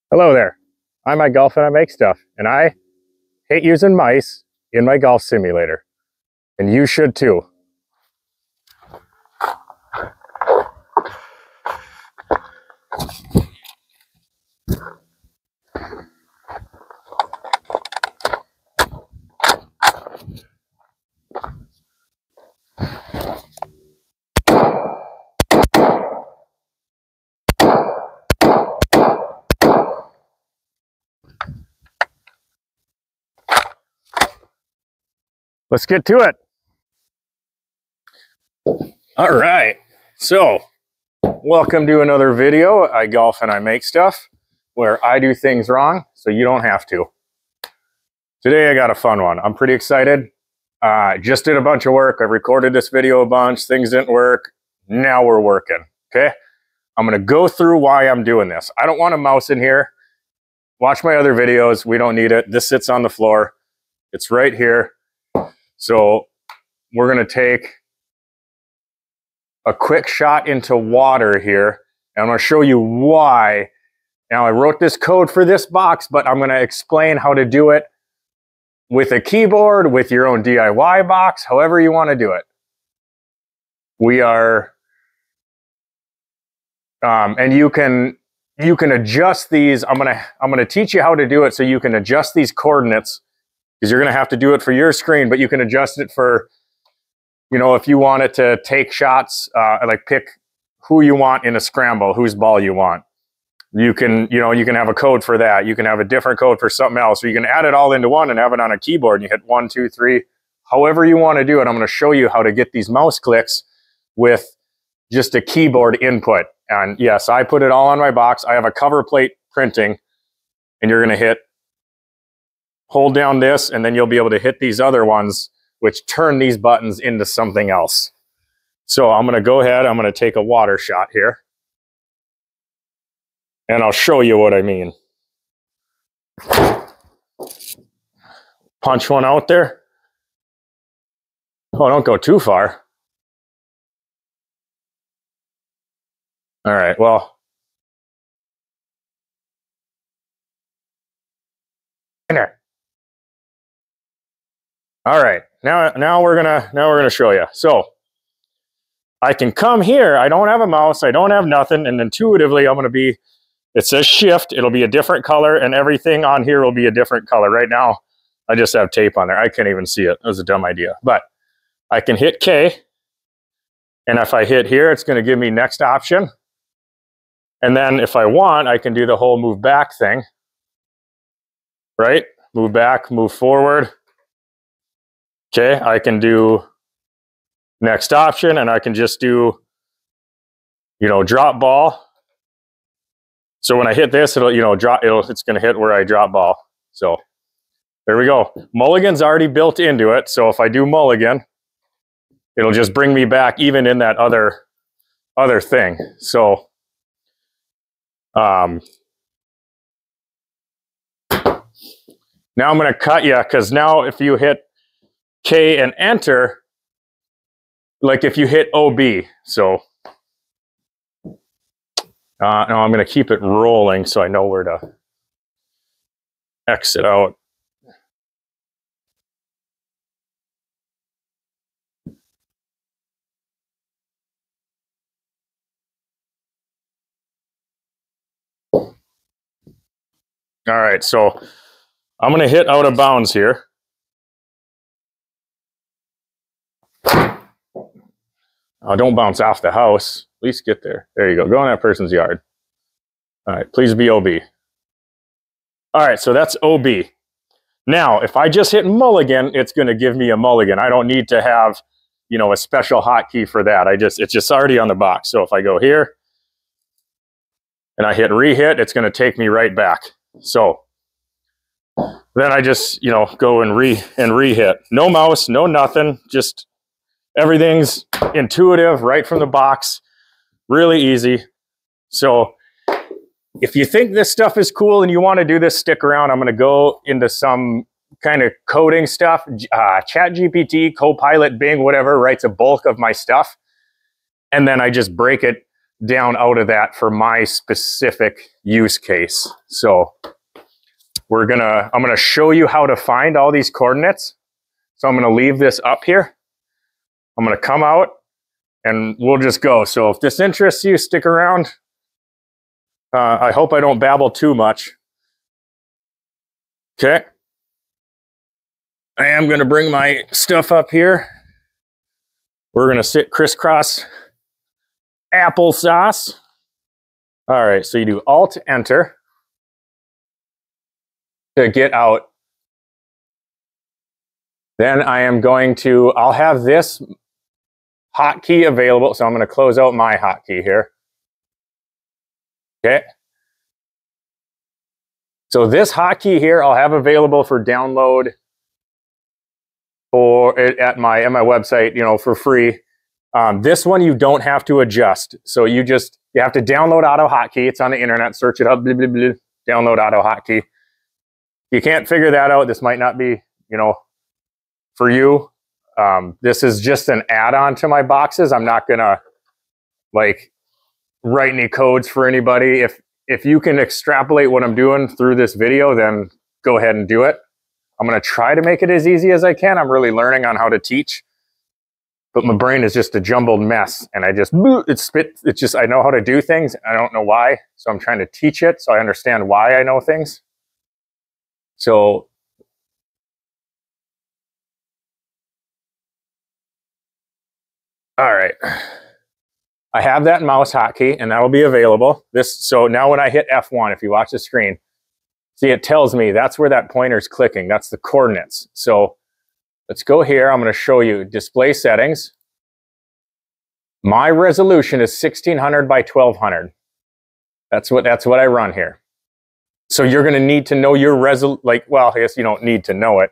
Hello there. I'm my golf and I make stuff, and I hate using mice in my golf simulator. And you should too. Let's get to it. All right, so welcome to another video. I golf and I make stuff where I do things wrong so you don't have to. Today I got a fun one. I'm pretty excited. Just did a bunch of work. I recorded this video a bunch. Things didn't work. Now we're working, okay? I'm gonna go through why I'm doing this. I don't want a mouse in here. Watch my other videos. We don't need it. This sits on the floor. It's right here. So we're gonna take a quick shot into water here, and I'm gonna show you why. Now I wrote this code for this box, but I'm gonna explain how to do it with a keyboard, with your own DIY box, however you wanna do it. We are, and you can adjust these. I'm gonna teach you how to do it so you can adjust these coordinates, because you're gonna have to do it for your screen, but you can adjust it for, you know, if you want it to take shots, like pick who you want in a scramble, whose ball you want. You can have a code for that. You can have a different code for something else. Or you can add it all into one and have it on a keyboard and you hit 1, 2, 3, however you want to do it. I'm going to show you how to get these mouse clicks with just a keyboard input. And yes, I put it all on my box. I have a cover plate printing, and you're going to hold down this, and then you'll be able to hit these other ones, which turn these buttons into something else. So I'm going to go ahead. I'm going to take a water shot here, and I'll show you what I mean. Punch one out there. Oh, don't go too far. All right, well. In there. All right, now we're gonna show you. So I can come here. I don't have a mouse. I don't have nothing, and intuitively I'm gonna be. It says shift. It'll be a different color, and everything on here will be a different color. Right now, I just have tape on there. I can't even see it. That was a dumb idea. But I can hit K, and if I hit here, it's gonna give me next option. And then if I want, I can do the whole move back thing. Right? Move back, move forward. Okay, I can do next option, and I can just do, drop ball. So when I hit this, it'll, drop. It's going to hit where I drop ball. So there we go. Mulligan's already built into it. So if I do mulligan, it'll just bring me back even in that other thing. So now I'm going to cut you, because now if you hit K and enter, like if you hit OB, so now I'm going to keep it rolling so I know where to exit out. All right, so I'm going to hit out of bounds here. Don't bounce off the house. At least get there. There you go. Go in that person's yard. All right, please be OB. All right, so that's OB. Now, if I just hit mulligan, it's going to give me a mulligan. I don't need to have, a special hotkey for that. It's just already on the box. So if I go here and I hit re-hit, it's going to take me right back. So then I just, go and re-hit. No mouse, no nothing. Just everything's intuitive right from the box. Really easy. So if you think this stuff is cool and you want to do this, stick around. I'm going to go into some kind of coding stuff. ChatGPT, Copilot, Bing, whatever, writes a bulk of my stuff. And then I just break it down out of that for my specific use case. So I'm gonna show you how to find all these coordinates. So I'm gonna leave this up here. I'm gonna come out and we'll just go. So if this interests you, stick around. I hope I don't babble too much. Okay. I am gonna bring my stuff up here. We're gonna sit crisscross applesauce. All right, so you do Alt Enter to get out. Then I am going to, I'll have this hotkey available. So I'm going to close out my hotkey here. Okay. So this hotkey here, I'll have available for download for at my website, you know, for free. This one you don't have to adjust. So you have to download auto hotkey. It's on the internet. Search it up. Blah, blah, blah, download auto hotkey. You can't figure that out. This might not be, you know, for you. This is just an add-on to my boxes. I'm not gonna like write any codes for anybody. If you can extrapolate what I'm doing through this video, then go ahead and do it. I'm gonna try to make it as easy as I can. I'm really learning on how to teach, but my brain is just a jumbled mess, and I know how to do things. I don't know why, so I'm trying to teach it so I understand why I know things. So all right, I have that mouse hotkey and that will be available. So now when I hit F1, if you watch the screen, see it tells me that's where that pointer's clicking. That's the coordinates. So let's go here. I'm going to show you display settings. My resolution is 1600 by 1200. That's what I run here. So you're going to need to know your well, I guess you don't need to know it.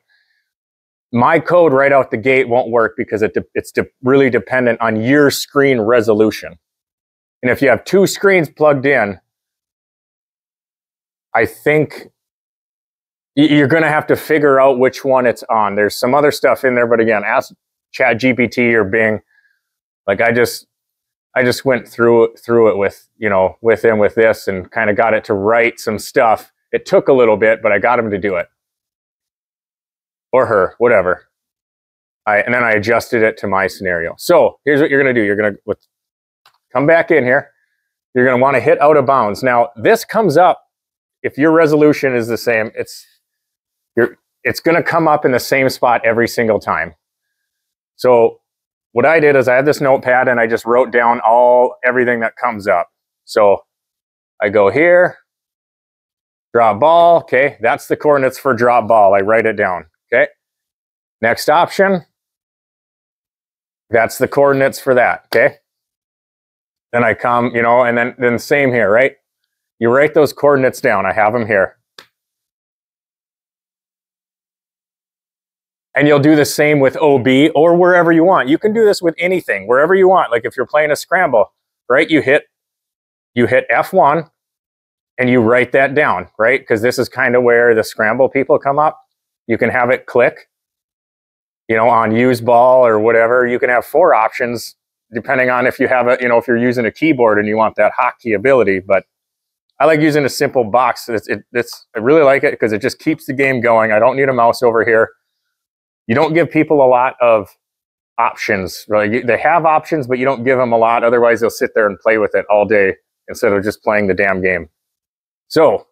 My code right out the gate won't work because it's really dependent on your screen resolution. And if you have two screens plugged in, I think you're going to have to figure out which one it's on. There's some other stuff in there, but again, ask ChatGPT or Bing. Like I just went through it with, you know, with this and kind of got it to write some stuff. It took a little bit, but I got him to do it. Or her, whatever. And then I adjusted it to my scenario. So here's what you're going to do. You're going to come back in here. You're going to want to hit out of bounds. Now this comes up if your resolution is the same. It's going to come up in the same spot every single time. So what I did is I had this notepad and I just wrote down everything that comes up. So I go here, drop ball. Okay, that's the coordinates for drop ball. I write it down. Okay, next option, that's the coordinates for that. Okay, then I come, you know, and then same here, right? You write those coordinates down. I have them here. And you'll do the same with OB or wherever you want. You can do this with anything, wherever you want. Like if you're playing a scramble, right? You hit F1 and you write that down, right? Because this is kind of where the scramble people come up. You can have it click, you know, on use ball or whatever. You can have 4 options depending on if you have a, you know, if you're using a keyboard and you want that hotkey ability. But I like using a simple box. I really like it because it just keeps the game going. I don't need a mouse over here. You don't give people a lot of options. Really. They have options, but you don't give them a lot. Otherwise, they'll sit there and play with it all day instead of just playing the damn game. So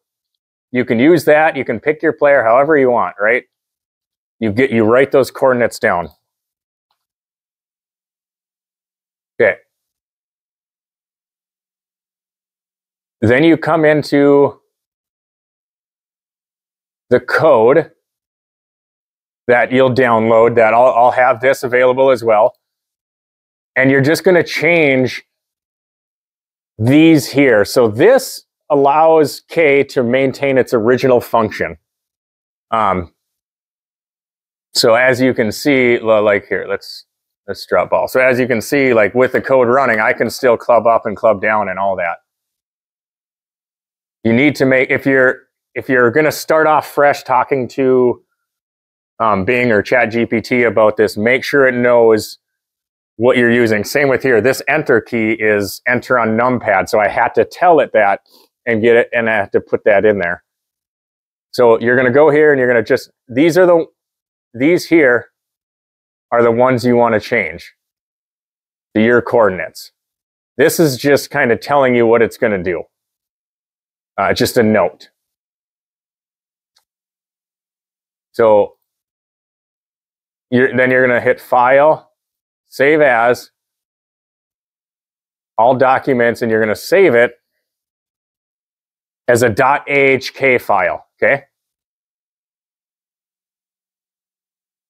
you can use that. You can pick your player however you want, right? You write those coordinates down. Okay. Then you come into the code that you'll download. That I'll have this available as well. And you're just going to change these here. So this allows K to maintain its original function. So as you can see, like here, let's drop ball. So as you can see, like with the code running, I can still club up and club down and all that. You need to make, if you're going to start off fresh talking to Bing or ChatGPT about this, make sure it knows what you're using. Same with here. This enter key is enter on numpad. So I had to tell it that and get it, and I have to put that in there. So you're going to go here and you're going to just, these here are the ones you want to change to your coordinates. This is just kind of telling you what it's going to do. Just a note. So then you're going to hit File, Save As, All Documents, and you're going to save it as a .ahk file, okay?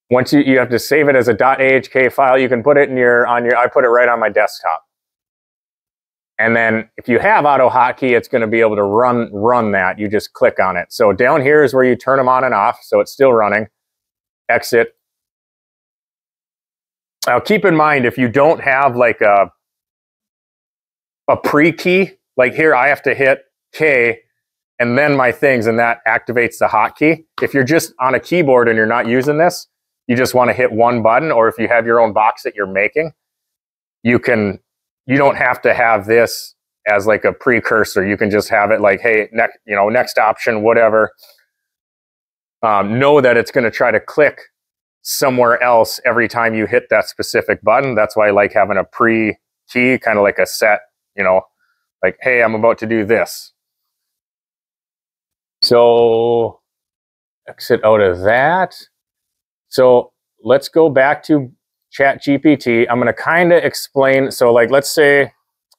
Once you have to save it as a .ahk file, you can put it in I put it right on my desktop. And then if you have auto hotkey, it's going to be able to run that. You just click on it. So down here is where you turn them on and off. So it's still running. Exit. Now keep in mind, if you don't have like a pre-key, like here I have to hit K and then my things, and that activates the hotkey. If you're just on a keyboard and you're not using this, you just want to hit one button, or if you have your own box that you're making, you don't have to have this as like a precursor. You can just have it like, hey, next option, whatever. Know that it's going to try to click somewhere else every time you hit that specific button. That's why I like having a pre-key, kind of like a set, like, hey, I'm about to do this. So exit out of that. So let's go back to ChatGPT. I'm going to kind of explain. So like, let's say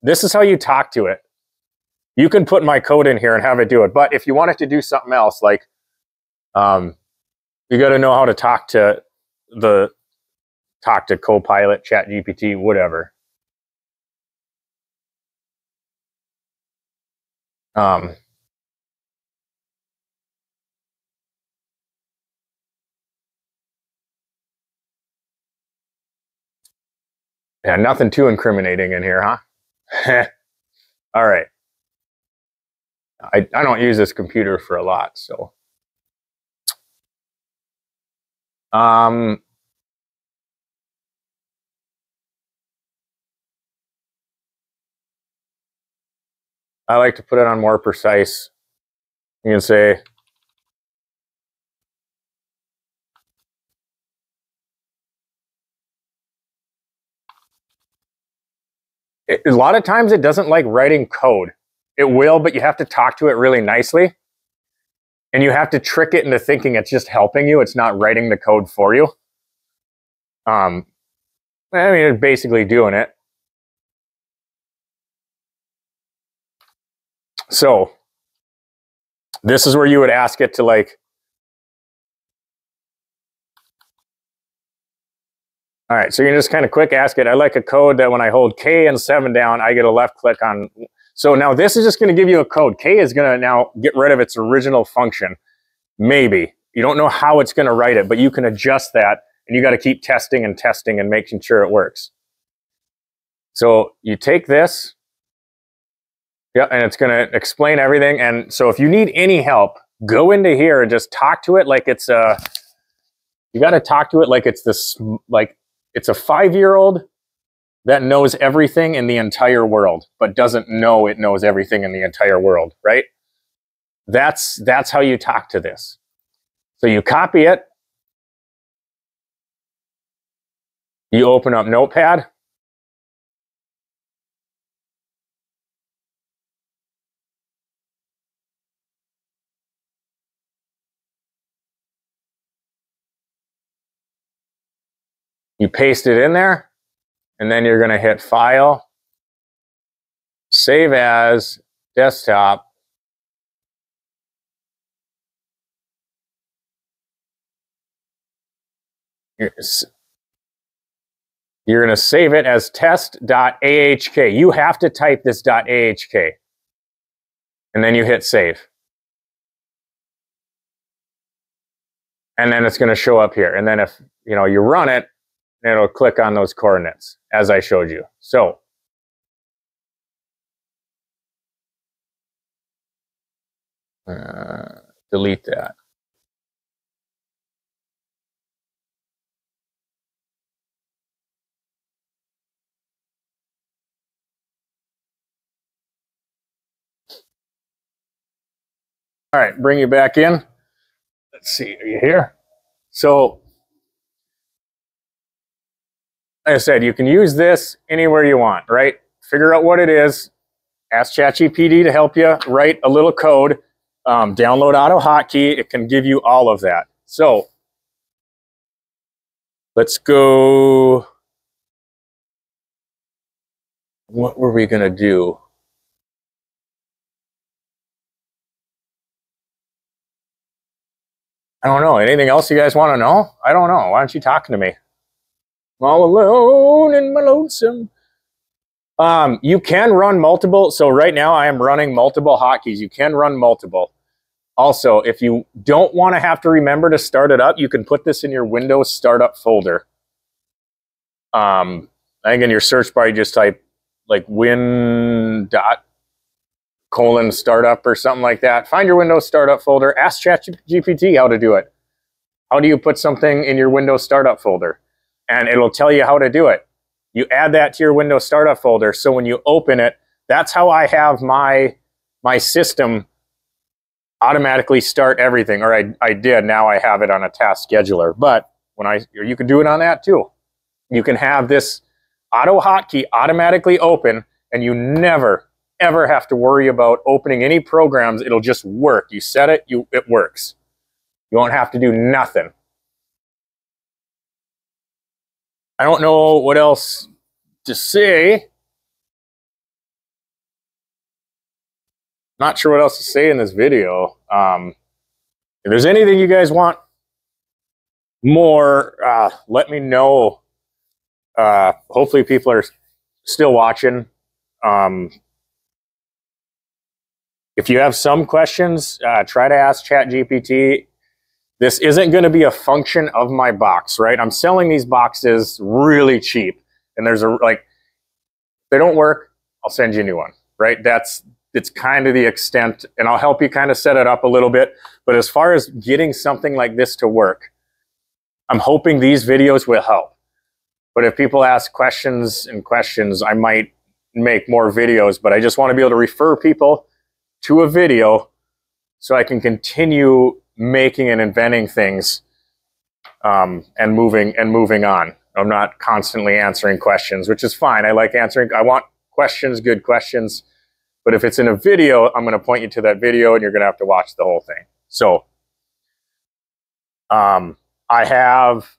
this is how you talk to it. You can put my code in here and have it do it. But if you want it to do something else, like you got to know how to talk to Copilot, ChatGPT, whatever. Yeah, nothing too incriminating in here, huh? All right. I don't use this computer for a lot, so. I like to put it on more precise. You can say, a lot of times it doesn't like writing code. It will, but you have to talk to it really nicely. And you have to trick it into thinking it's just helping you. It's not writing the code for you. I mean, it's basically doing it. So this is where you would ask it to like, all right, so you can just kind of quick ask it, I like a code that when I hold K and 7 down, I get a left click on. So now this is just going to give you a code. K is going to now get rid of its original function. Maybe. You don't know how it's going to write it, but you can adjust that, and you got to keep testing and testing and making sure it works. So you take this, yeah, and it's going to explain everything. And so if you need any help, go into here and just talk to it like it's a, you got to talk to it like it's this, like it's a 5-year-old that knows everything in the entire world, but doesn't know it knows everything in the entire world, right? That's how you talk to this. So you copy it. You open up Notepad. You paste it in there, and then you're going to hit File, Save As, Desktop. You're going to save it as test.ahk. You have to type this .ahk. And then you hit Save. And then it's going to show up here. And then if you run it, it'll click on those coordinates as I showed you. So delete that. All right, bring you back in. Let's see, are you here? So, like I said, you can use this anywhere you want, right? Figure out what it is. Ask ChatGPT to help you write a little code. Download auto hotkey. It can give you all of that. So, let's go. What were we going to do? I don't know. Anything else you guys want to know? I don't know. Why aren't you talking to me? I'm all alone in my lonesome. You can run multiple. So right now I am running multiple hotkeys. You can run multiple. Also, if you don't want to have to remember to start it up, you can put this in your Windows startup folder. I think in your search bar, you just type like win.:startup or something like that. Find your Windows startup folder. Ask ChatGPT how to do it. How do you put something in your Windows startup folder? And it'll tell you how to do it. You add that to your Windows startup folder. So when you open it, that's how I have my system automatically start everything. Or I did. Now I have it on a task scheduler. But you can do it on that too. You can have this auto hotkey automatically open, and you never ever have to worry about opening any programs. It'll just work. You set it, it works. You won't have to do nothing. I don't know what else to say. Not sure what else to say in this video. If there's anything you guys want more, let me know. Hopefully people are still watching. If you have some questions, try to ask ChatGPT. This isn't going to be a function of my box, right? I'm selling these boxes really cheap. And there's if they don't work, I'll send you a new one, right? It's kind of the extent, and I'll help you kind of set it up a little bit. But as far as getting something like this to work, I'm hoping these videos will help. But if people ask questions, I might make more videos, but I just want to be able to refer people to a video so I can continue making and inventing things and moving on. I'm not constantly answering questions, which is fine. I like answering. I want questions, good questions. But if it's in a video, I'm going to point you to that video and you're going to have to watch the whole thing. So I have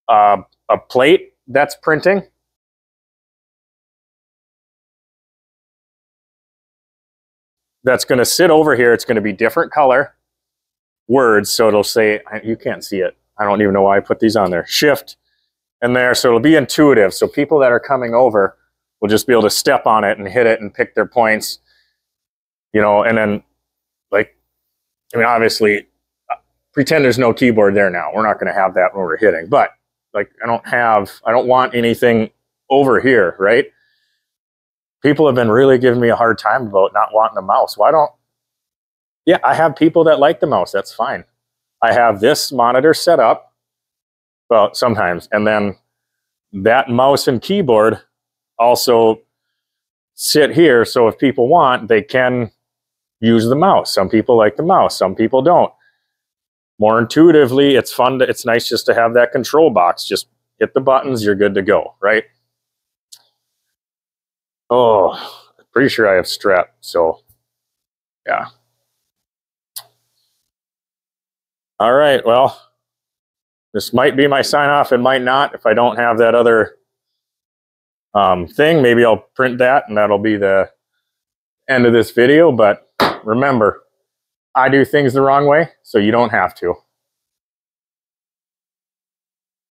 a plate that's printing. That's going to sit over here. It's going to be different color words. So it'll say, you can't see it. I don't even know why I put these on there. Shift and there. So it'll be intuitive. So people that are coming over will just be able to step on it and hit it and pick their points, you know, and then obviously pretend there's no keyboard there now. We're not going to have that when we're hitting, but I don't want anything over here, right? People have been really giving me a hard time about not wanting the mouse. Yeah, I have people that like the mouse. That's fine. I have this monitor set up, well, sometimes, and then that mouse and keyboard also sit here. So if people want, they can use the mouse. Some people like the mouse. Some people don't. More intuitively, it's fun. It's nice just to have that control box. Just hit the buttons. You're good to go, right? Oh, I'm pretty sure I have strep. So, yeah. All right. Well, this might be my sign off. It might not. If I don't have that other thing, maybe I'll print that and that'll be the end of this video. But remember, I do things the wrong way, so you don't have to.